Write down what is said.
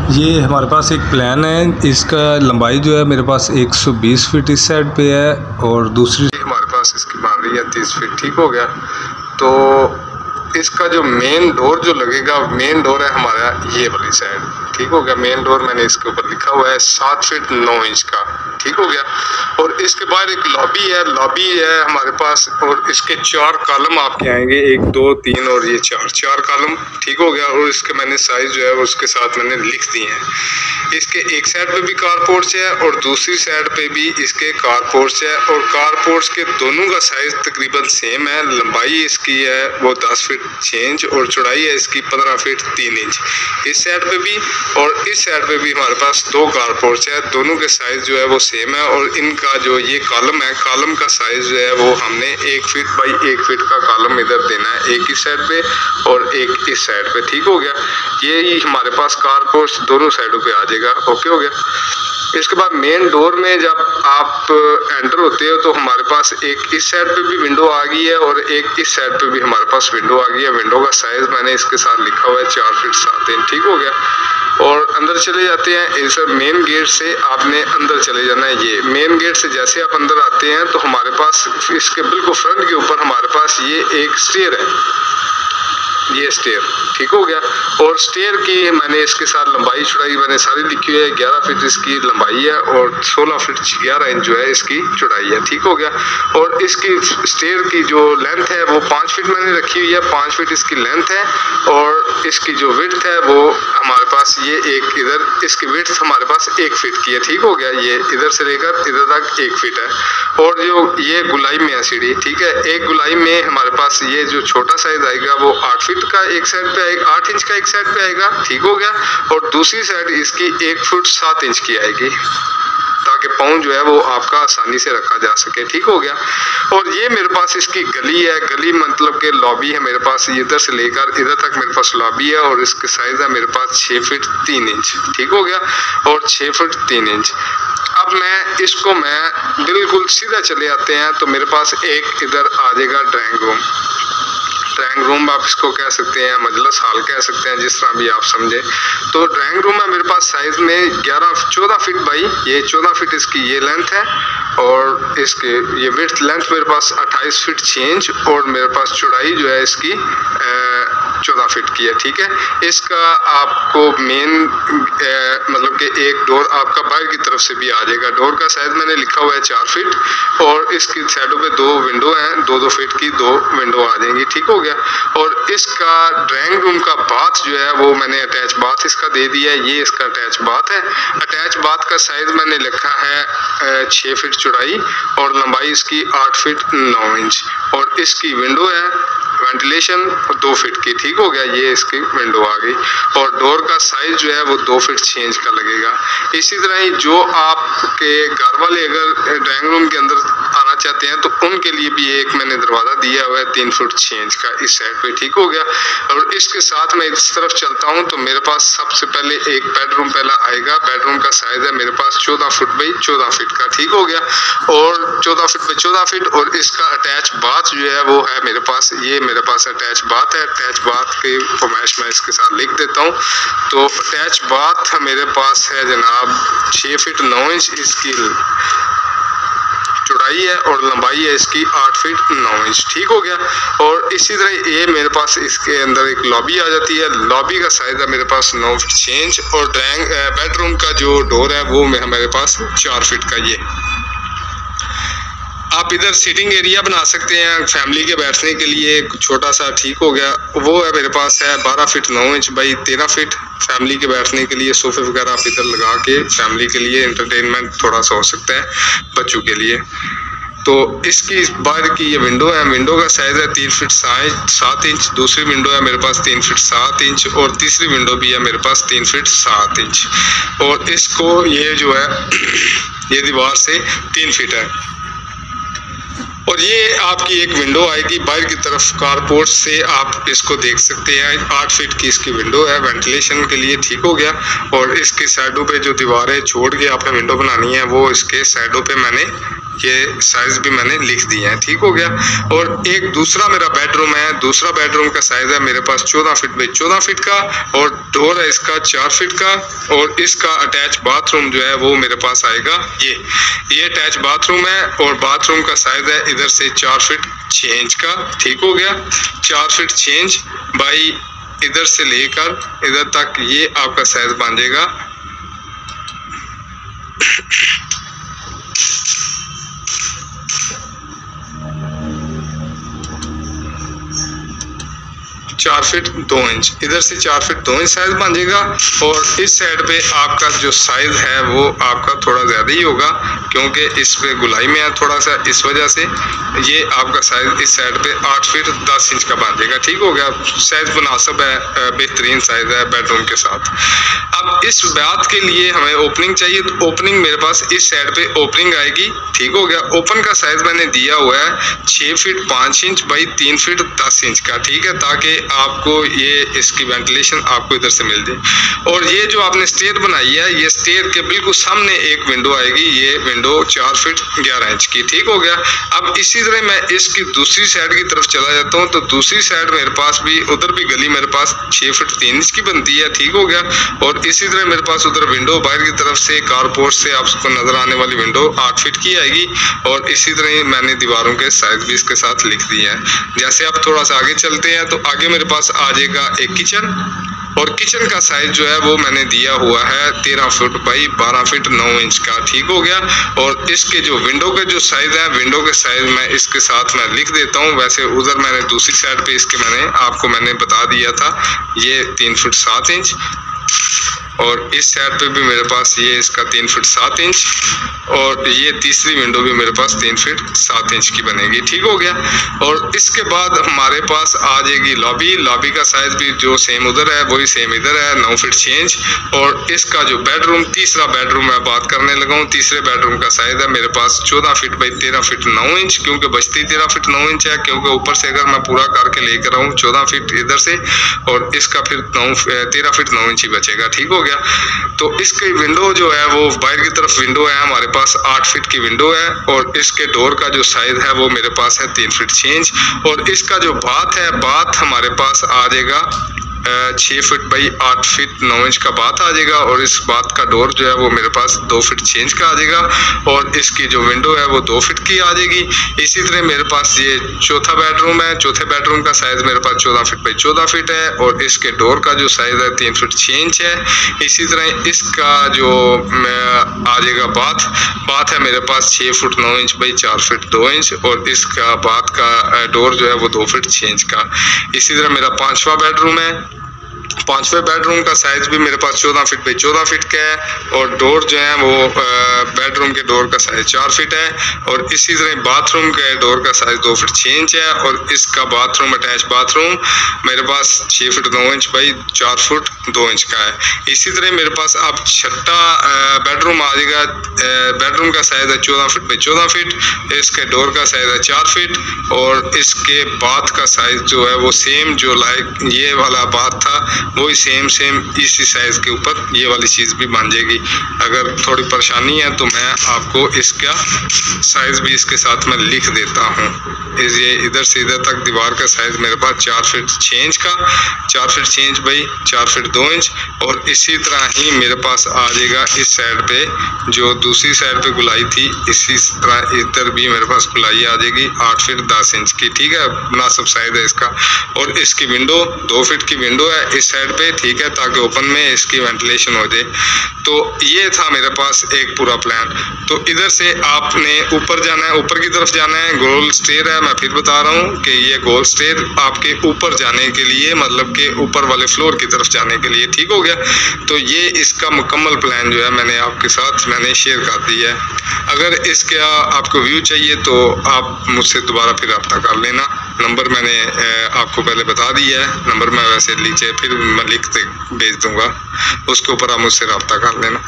ये हमारे पास एक प्लान है, इसका लंबाई जो है मेरे पास 120 फीट इस साइड पे है और दूसरी हमारे पास इसकी बन रही है 30 फीट। ठीक हो गया। तो इसका जो मेन डोर जो लगेगा, मेन डोर है हमारा ये वाली साइड। ठीक हो गया। मेन डोर मैंने इसके ऊपर लिखा हुआ है 7 फीट 9 इंच का। ठीक हो गया। और इसके बाद एक लॉबी है हमारे पास, और इसके 4 कॉलम आपके आएंगे, 1 2 3 और ये 4 कॉलम। ठीक हो गया। और इसके मैंने साइज जो है उसके साथ मैंने लिख दिए हैं। इसके एक साइड पे भी कार पोर्च है और दूसरी साइड पे भी इसके कार पोर्च है, और कार पोर्च के दोनों का साइज तकरीबन सेम है। लंबाई इसकी है वो 10 फीट 6 इंच और चौड़ाई है इसकी 15 फीट 3 इंच। इस साइड पे भी और इस साइड पे भी हमारे पास 2 कार पोर्च है, दोनों के साइज जो है वो सेम है। और इनका जो ये कॉलम है, कॉलम का साइज जो है वो हमने 1 फीट बाई 1 फीट का कॉलम इधर देना है, एक इस साइड पे और एक इस साइड पे। ठीक हो गया। ये ही हमारे पास कार पोर्च दोनों साइडों पे आ जाएगा। ओके हो गया। इसके बाद मेन डोर में जब आप एंटर होते हो तो हमारे पास एक इस साइड पे भी विंडो आ गई है और एक इस साइड पे भी हमारे पास विंडो आ गई है। विंडो का साइज मैंने इसके साथ लिखा हुआ है 4 फीट 7 इंच। ठीक हो गया। और अंदर चले जाते हैं। इस मेन गेट से आपने अंदर चले जाना है। ये मेन गेट से जैसे आप अंदर आते हैं तो हमारे पास इसके बिल्कुल फ्रंट के ऊपर हमारे पास ये एक स्टेयर है, ये स्टेयर। ठीक हो गया। और स्टेयर की मैंने इसके साथ लंबाई चौड़ाई मैंने सारी लिखी हुई है। 11 फीट इसकी लंबाई है और 16 फीट 11 इंच जो है इसकी चौड़ाई है। ठीक हो गया। और इसकी स्टेयर की जो लेंथ है वो 5 फीट मैंने रखी हुई है, 5 फीट इसकी लेंथ है। और इसकी जो विड्थ है वो हमारे पास ये एक इधर इसकी विड्थ हमारे पास 1 फीट की है। ठीक हो गया। ये इधर से लेकर इधर तक 1 फीट है। और जो ये गुलाई में है सीढ़ी, ठीक है, एक गुलाई में हमारे पास ये जो छोटा साइज आएगा वो 8 फीट का एक साइड पे आएगा, 8 इंच का एक साइड पे आएगा। ठीक हो गया। और दूसरी साइड इसकी 1 फुट 7 इंच की आएगी, ताकि पाँव जो है वो आपका आसानी से रखा जा सके। ठीक हो गया। और ये मेरे पास इसकी गली है, गली मतलब के लॉबी है मेरे पास, इधर से लेकर इधर तक मेरे पास लॉबी है और इसके साइज है मेरे पास 6 फीट 3 इंच। ठीक हो गया। और 6 फीट 3 इंच। अब मैं बिल्कुल सीधा चले आते हैं तो मेरे पास एक इधर आ जाएगा ड्राइंग रूम। ड्राइंग रूम आप इसको कह सकते हैं, मजलिस हॉल कह सकते हैं, जिस तरह भी आप समझे। तो ड्राइंग रूम है मेरे पास साइज में 14 फीट बाई ये 14 फीट इसकी ये लेंथ है और इसके ये विड्थ लेंथ मेरे पास 28 फीट 6 इंच और मेरे पास चौड़ाई जो है इसकी 14 फीट की है। ठीक है। इसका आपको मेन मतलब कि एक डोर आपका बाहर की तरफ से भी आ जाएगा। डोर का साइज मैंने लिखा हुआ है 4 फीट और इसकी साइडों पे 2 विंडो हैं, 2-2 फीट की 2 विंडो आ जाएंगी। ठीक हो गया। और इसका ड्राइंग रूम का बाथ जो है वो मैंने अटैच बाथ इसका दे दिया है। ये इसका अटैच बाथ है। अटैच बाथ का साइज मैंने लिखा है 6 फीट चौड़ाई और लंबाई इसकी 8 फीट 9 इंच और इसकी विंडो है वेंटिलेशन 2 फीट की। ठीक हो गया। ये इसकी विंडो आ गई और डोर का साइज जो है वो 2 फीट 6 इंच का लगेगा। इसी तरह ही जो आपके घर वाले अगर ड्राइंग रूम के अंदर आना चाहते हैं तो उनके लिए भी एक मैंने दरवाज़ा दिया हुआ है 3 फीट 6 इंच का इस साइड पे। ठीक हो गया। और इसके साथ मैं इस तरफ चलता हूँ तो मेरे पास सबसे पहले एक बेडरूम पहला आएगा। बेडरूम का साइज है मेरे पास 14 फुट बाई 14 फीट का। ठीक हो गया। और 14 फीट बाई 14 फीट और इसका अटैच बाथ जो है वो है मेरे पास, ये मेरे पास अटैच बाथ है। अटैच बाथ की फरमाइश मैं इसके साथ लिख देता हूँ। तो अटैच बाथ मेरे पास है जनाब 6 फीट 9 इंच इसकी चौड़ाई है और लंबाई है इसकी 8 फीट 9 इंच। ठीक हो गया। और इसी तरह ये मेरे पास इसके अंदर एक लॉबी आ जाती है। लॉबी का साइज है मेरे पास 9 फीट 6 इंच और बेडरूम का जो डोर है वो मेरे पास 4 फीट का। ये आप इधर सिटिंग एरिया बना सकते हैं फैमिली के बैठने के लिए छोटा सा। ठीक हो गया। वो है मेरे पास है 12 feet 9 inch by 13 feet family के बैठने के लिए। सोफे वगैरह आप इधर लगा के फैमिली के लिए एंटरटेनमेंट थोड़ा सा हो सकता है बच्चों के लिए। तो इसकी बाहर की ये विंडो है। विंडो का साइज है 3 फीट 7 इंच। दूसरी विंडो है मेरे पास 3 फीट 7 इंच और तीसरी विंडो भी है मेरे पास 3 फीट 7 इंच। और इसको ये जो है ये दीवार से 3 फीट है। और ये आपकी एक विंडो आएगी बाहर की तरफ कारपोर्ट से, आप इसको देख सकते हैं। 8 फीट की इसकी विंडो है वेंटिलेशन के लिए। ठीक हो गया। और इसके साइडों पे जो दीवारें छोड़ के आपने विंडो बनानी है वो इसके साइडों पे मैंने ये साइज़ भी मैंने लिख दिए हैं, ठीक हो गया। और एक दूसरा मेरा बेडरूम है, दूसरा बेडरूम का साइज़ है मेरे पास 14 फीट बाई 14 फीट का, और डोर है इसका 4 फीट का, और इसका अटैच बाथरूम जो है वो मेरे पास आएगा ये अटैच बाथरूम है, और बाथरूम का साइज़ है इधर से 4 फीट 6 इंच का, ठीक हो गया। 4 फीट 6 इंच बाई इधर से लेकर इधर तक ये आपका साइज़ बन जाएगा 4 फीट 2 इंच, इधर से 4 फीट 2 इंच साइज बन जाएगा। और इस साइड पे आपका जो साइज है वो आपका थोड़ा ज़्यादा ही होगा, क्योंकि इस पे गुलाई में है थोड़ा सा, इस वजह से ये आपका साइज इस साइड पे 8 फीट 10 इंच का बन जाएगा, ठीक हो गया। साइज मुनासिब है, बेहतरीन साइज है बेडरूम के साथ। अब इस बात के लिए हमें ओपनिंग चाहिए, तो ओपनिंग मेरे पास इस साइड पे ओपनिंग आएगी, ठीक हो गया। ओपन का साइज मैंने दिया हुआ है 6 feet 5 inch by 3 feet 10 inch का, ठीक है, ताकि आपको ये इसकी वेंटिलेशन आपको इधर से मिल जाए। और ये जो आपने स्टेयर बनाई है, ये स्टेयर के बिल्कुल सामने एक विंडो आएगी, ये विंडो 4 फीट 11 इंच की, ठीक हो गया। अब इसी तरह मैं इसकी दूसरी साइड की तरफ चला जाता हूँ, तो दूसरी साइड मेरे पास भी उधर भी गली मेरे पास 6 फीट 3 इंच की बनती है, ठीक हो गया। और इसी तरह मेरे पास उधर विंडो बाहर की तरफ से कारपोर्ट से आपको नजर आने वाली विंडो 8 फीट की आएगी। और इसी तरह मैंने दीवारों के साइज भी इसके साथ लिख दिए हैं। जैसे आप थोड़ा सा आगे चलते हैं तो आगे मेरे पास आ जाएगा एक किचन, और किचन का साइज जो है वो मैंने दिया हुआ है 13 फुट बाई 12 फीट 9 इंच का, ठीक हो गया। और इसके जो विंडो के जो साइज है, विंडो के साइज मैं इसके साथ मैं लिख देता हूँ। वैसे उधर मैंने दूसरी साइड पे इसके मैंने बता दिया था, ये 3 फुट 7 इंच, और इस साइड पे भी मेरे पास ये इसका 3 फुट 7 इंच, और ये तीसरी विंडो भी मेरे पास 3 फीट 7 इंच की बनेगी, ठीक हो गया। और इसके बाद हमारे पास आ जाएगी लॉबी। लॉबी का साइज भी जो सेम उधर है वही सेम इधर है, 9 फीट 6 इंच। और इसका जो बेडरूम, तीसरा बेडरूम मैं बात करने लगा हूँ, तीसरे बेडरूम का साइज है मेरे पास 14 फीट बाई 13 फीट 9 इंच, क्योंकि बचती 13 फीट 9 इंच है, क्योंकि ऊपर से अगर मैं पूरा करके लेकर आऊँ 14 फीट इधर से, और इसका फिर 13 फीट 9 इंच ही बचेगा, ठीक हो गया। तो इसकी विंडो जो है वो बाहर की तरफ विंडो है हमारे पास 8 फीट की विंडो है, और इसके डोर का जो साइज है वो मेरे पास है 3 फीट 6 इंच। और इसका जो बाथ है, बाथ हमारे पास आ जाएगा 6 फीट बाई 8 फीट 9 इंच का बाथ आ जाएगा, और इस बाथ का डोर जो है वो मेरे पास 2 फीट 6 इंच का आ जाएगा, और इसकी जो विंडो है वो 2 फीट की आ जाएगी। इसी तरह मेरे पास ये चौथा बेडरूम है, चौथे बेडरूम का साइज मेरे पास 14 फीट बाई 14 फीट है, और इसके डोर का जो साइज है 3 फीट 6 इंच है। इसी तरह इसका जो आ जाएगा बाथ है मेरे पास 6 foot 9 inch by 4 feet 2 inch, और इसका बाथ का डोर जो है वो 2 फीट 6 इंच का। इसी तरह मेरा पांचवा बेडरूम है, पांचवें बेडरूम का साइज भी मेरे पास 14 फीट बाई 14 फीट का है, और डोर जो है वो बेडरूम के डोर का साइज 4 फीट है। और इसी तरह बाथरूम के डोर का साइज 2 फीट 6 इंच है, और इसका बाथरूम अटैच बाथरूम मेरे पास 6 feet 9 inch by 4 foot 2 inch का है। इसी तरह मेरे पास अब छठा बेडरूम आ जाएगा, बेडरूम का साइज है 14 फीट बाई 14 फीट, इसके डोर का साइज है 4 फीट, और इसके बाथ का साइज जो है वो सेम जो लाइक ये वाला बाथ था वही सेम इसी साइज के ऊपर ये वाली चीज़ भी बन जाएगी। अगर थोड़ी परेशानी है तो मैं आपको इसका साइज भी इसके साथ में लिख देता हूँ। ये इधर से इधर तक दीवार का साइज मेरे पास 4 फीट 6 इंच का, 4 feet 6 inch by 4 feet 2 inch. और इसी तरह ही मेरे पास आ जाएगा इस साइड पे जो दूसरी साइड पे गुलाई थी, इसी तरह इधर भी मेरे पास गुलाई आ जाएगी 8 फीट 10 इंच की, ठीक है, मुनासिब साइज है इसका। और इसकी विंडो 2 फीट की विंडो है इस साइड पे, ठीक है, ताकि ओपन में इसकी वेंटिलेशन हो जाए। तो ये था मेरे पास एक पूरा प्लान। तो इधर से आपने ऊपर जाना है, ऊपर की तरफ जाना है, गोल स्टेयर है। मैं फिर बता रहा हूँ कि ये गोल स्टेयर आपके ऊपर जाने के लिए, मतलब कि ऊपर वाले फ्लोर की तरफ जाने के लिए, ठीक हो गया। तो ये इसका मुकम्मल प्लान जो है मैंने आपके साथ शेयर कर दिया है। अगर इसका आपको व्यू चाहिए तो आप मुझसे दोबारा फिर रब्ता कर लेना। नंबर मैंने आपको पहले बता दिया है, नंबर मैं वैसे नीचे फिर मैं लिख के भेज दूँगा, उसके ऊपर आप मुझसे रब्ता कर लेना।